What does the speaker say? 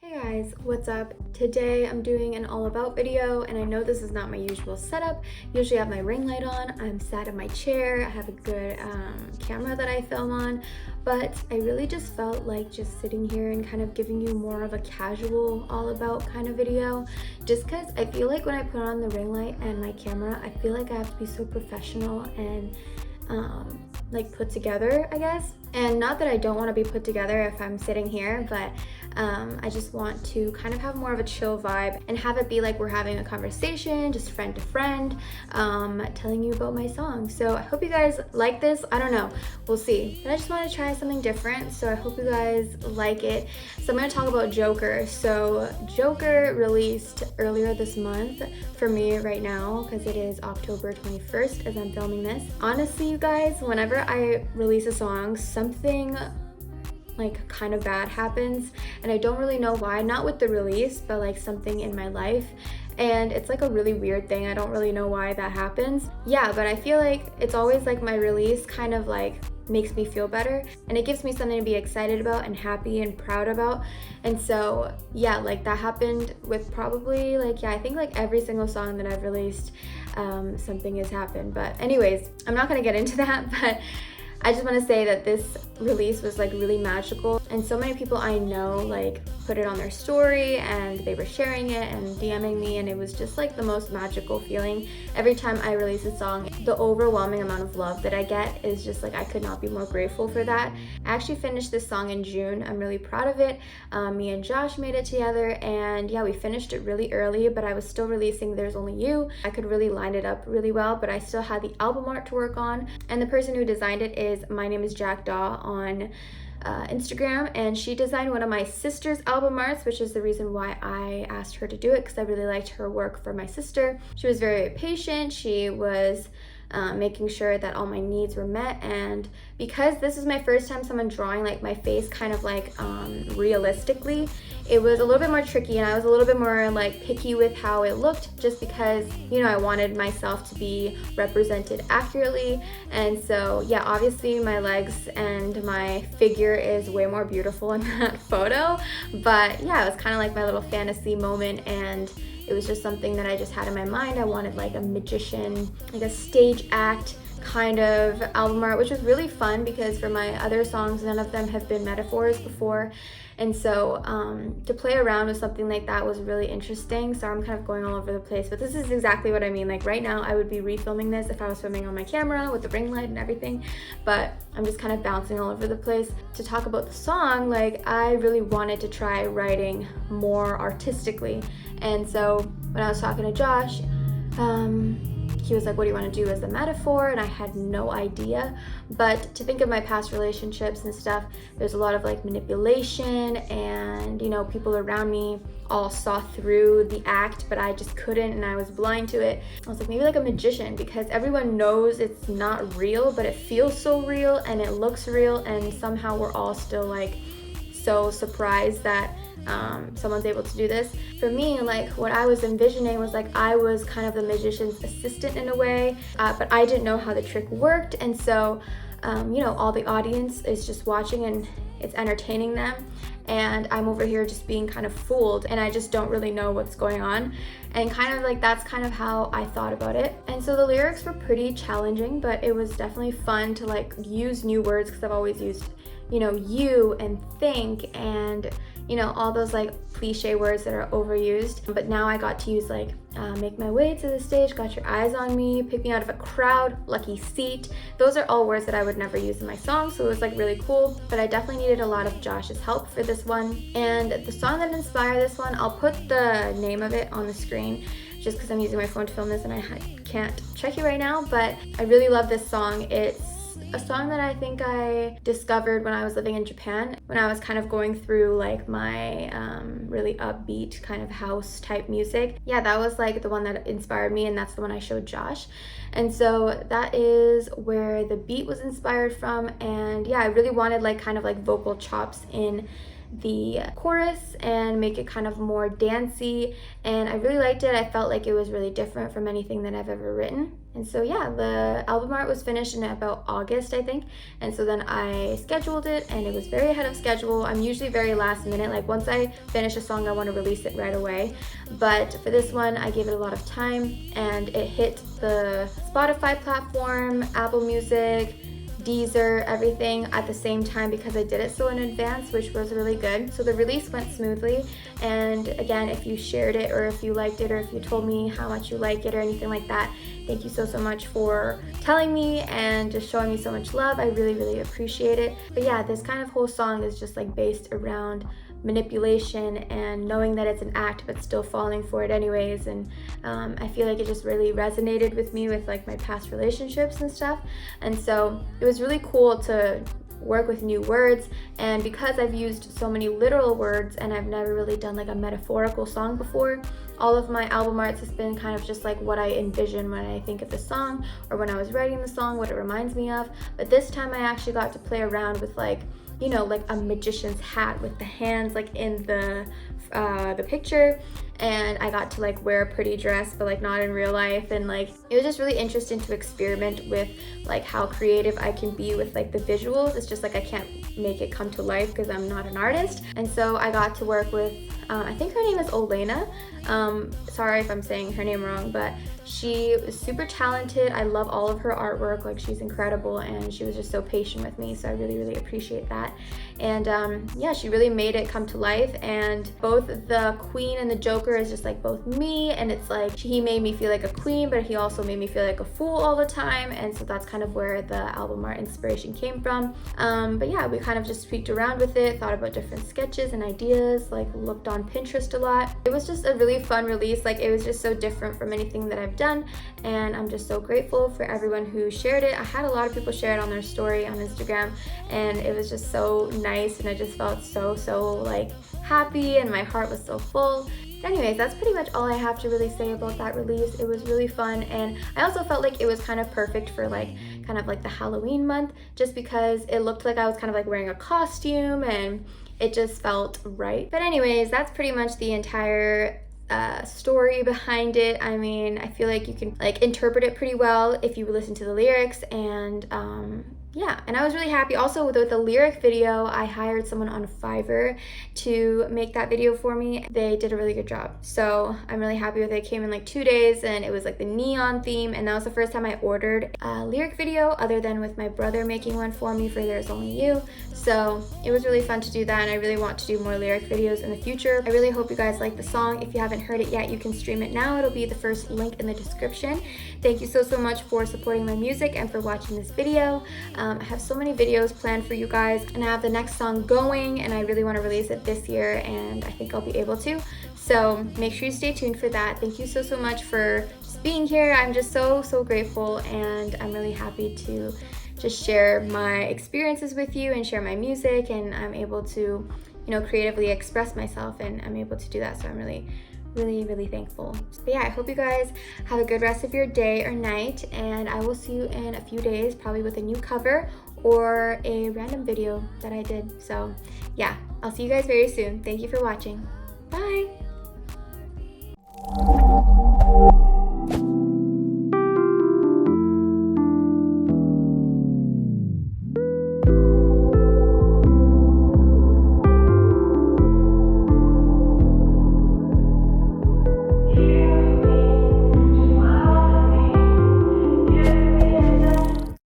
Hey guys, what's up? Today I'm doing an all about video, and I know this is not my usual setup. Usually I have my ring light on, I'm sat in my chair, I have a good camera that I film on, but I really just felt like just sitting here and kind of giving you more of a casual all about kind of video, just because I feel like when I put on the ring light and my camera, I feel like I have to be so professional and like put together, I guess. And not that I don't want to be put together if I'm sitting here, but I just want to kind of have more of a chill vibe and have it be like we're having a conversation, just friend to friend, telling you about my song. So I hope you guys like this. I don't know, we'll see. But I just want to try something different, so I hope you guys like it. So I'm going to talk about Joker. So Joker released earlier this month for me right now, because it is October 21st as I'm filming this. Honestly, you guys, whenever I release a song, something like kind of bad happens, and I don't really know why. Not with the release, but like something in my life, and it's like a really weird thing. I don't really know why that happens. Yeah, but I feel like it's always like my release kind of like makes me feel better, and it gives me something to be excited about and happy and proud about. And so yeah, like that happened with probably like, yeah, I think like every single song that I've released, something has happened. But anyways, I'm not gonna get into that, but I just want to say that this release was like really magical, and so many people I know like put it on their story and they were sharing it and DMing me, and it was just like the most magical feeling. Every time I release a song, the overwhelming amount of love that I get is just like, I could not be more grateful for that. I actually finished this song in June. I'm really proud of it. Me and Josh made it together, and yeah, we finished it really early, but I was still releasing There's Only You. I could really line it up really well, but I still had the album art to work on, and the person who designed it is My Name is Jack Daw on Instagram, and she designed one of my sister's album arts, which is the reason why I asked her to do it, because I really liked her work for my sister. She was very patient. She was making sure that all my needs were met, and because this is my first time someone drawing like my face kind of like realistically, it was a little bit more tricky, and I was a little bit more like picky with how it looked, just because, you know, I wanted myself to be represented accurately. And so yeah, obviously my legs and my figure is way more beautiful in that photo, but yeah, it was kind of like my little fantasy moment, and it was just something that I just had in my mind. I wanted like a magician, like a stage act kind of album art, which was really fun because for my other songs, none of them have been metaphors before. And so to play around with something like that was really interesting. So I'm kind of going all over the place, but this is exactly what I mean. Like right now I would be refilming this if I was filming on my camera with the ring light and everything, but I'm just kind of bouncing all over the place. To talk about the song, like I really wanted to try writing more artistically. And so when I was talking to Josh, he was like, what do you want to do as a metaphor? And I had no idea. But to think of my past relationships and stuff, there's a lot of like manipulation, and you know, people around me all saw through the act, but I just couldn't, and I was blind to it. I was like, maybe like a magician, because everyone knows it's not real, but it feels so real and it looks real, and somehow we're all still like so surprised that someone's able to do this. For me, like what I was envisioning was like I was kind of the magician's assistant in a way, but I didn't know how the trick worked, and so you know, all the audience is just watching and it's entertaining them, and I'm over here just being kind of fooled, and I just don't really know what's going on. And kind of like that's kind of how I thought about it. And so the lyrics were pretty challenging, but it was definitely fun to like use new words, because I've always used, you know, you and think and, you know, all those like cliche words that are overused. But now I got to use like make my way to the stage, got your eyes on me, pick me out of a crowd, lucky seat. Those are all words that I would never use in my song, so it was like really cool. But I definitely needed a lot of Josh's help for this one. And the song that inspired this one, I'll put the name of it on the screen, just because I'm using my phone to film this and I can't check it right now. But I really love this song. It's a song that I think I discovered when I was living in Japan, when I was kind of going through like my really upbeat kind of house type music. Yeah, that was like the one that inspired me, and that's the one I showed Josh. And so that is where the beat was inspired from. And yeah, I really wanted like kind of like vocal chops in the chorus and make it kind of more dancey, and I really liked it. I felt like it was really different from anything that I've ever written, And so yeah, the album art was finished in about August, I think. And so then I scheduled it, and it was very ahead of schedule. I'm usually very last minute, like once I finish a song I want to release it right away. But for this one I gave it a lot of time, and it hit the Spotify platform, Apple Music, Deezer, everything at the same time because I did it so in advance, which was really good. So the release went smoothly. And again, if you shared it or if you liked it or if you told me how much you like it or anything like that, thank you so much for telling me and just showing me so much love. I really appreciate it. But yeah, this kind of whole song is just like based around manipulation and knowing that it's an act but still falling for it anyways. And I feel like it just really resonated with me with like my past relationships and stuff. And so it was really cool to work with new words, and because I've used so many literal words and I've never really done like a metaphorical song before, all of my album arts has been kind of just like what I envision when I think of the song or when I was writing the song, what it reminds me of. But this time I actually got to play around with like, you know, like a magician's hat with the hands like in the picture, and I got to like wear a pretty dress but like not in real life. And like it was just really interesting to experiment with like how creative I can be with like the visuals. It's just like I can't make it come to life because I'm not an artist. And so I got to work with I think her name is Olena. Sorry if I'm saying her name wrong, but she was super talented. I love all of her artwork, like she's incredible, and she was just so patient with me, so I really appreciate that. And yeah, she really made it come to life, and both the queen and the joker is just like both me, and it's like he made me feel like a queen, but he also made me feel like a fool all the time. And so that's kind of where the album art inspiration came from. But yeah, we kind of just tweaked around with it, thought about different sketches and ideas, like looked on Pinterest a lot. It was just a really fun release. Like it was just so different from anything that I've done, and I'm just so grateful for everyone who shared it. I had a lot of people share it on their story on Instagram, and it was just so nice, and I just felt so like happy, and my heart was so full. Anyways, that's pretty much all I have to really say about that release. It was really fun, and I also felt like it was kind of perfect for like kind of like the Halloween month, just because it looked like I was kind of like wearing a costume and it just felt right. But anyways, that's pretty much the entire story behind it. I mean, I feel like you can like interpret it pretty well if you listen to the lyrics. And yeah, and I was really happy. Also with the lyric video, I hired someone on Fiverr to make that video for me. They did a really good job, so I'm really happy with it. It came in like 2 days, and it was like the neon theme, and that was the first time I ordered a lyric video other than with my brother making one for me for There's Only You. So it was really fun to do that, and I really want to do more lyric videos in the future. I really hope you guys like the song. If you haven't heard it yet, you can stream it now. It'll be the first link in the description. Thank you so much for supporting my music and for watching this video. I have so many videos planned for you guys, and I have the next song going, and I really want to release it this year, and I think I'll be able to. So make sure you stay tuned for that. Thank you so much for just being here. I'm just so grateful, and I'm really happy to just share my experiences with you and share my music, and I'm able to, you know, creatively express myself, and I'm able to do that. So I'm really thankful. But yeah, I hope you guys have a good rest of your day or night, and I will see you in a few days, probably with a new cover or a random video that I did. So yeah, I'll see you guys very soon. Thank you for watching.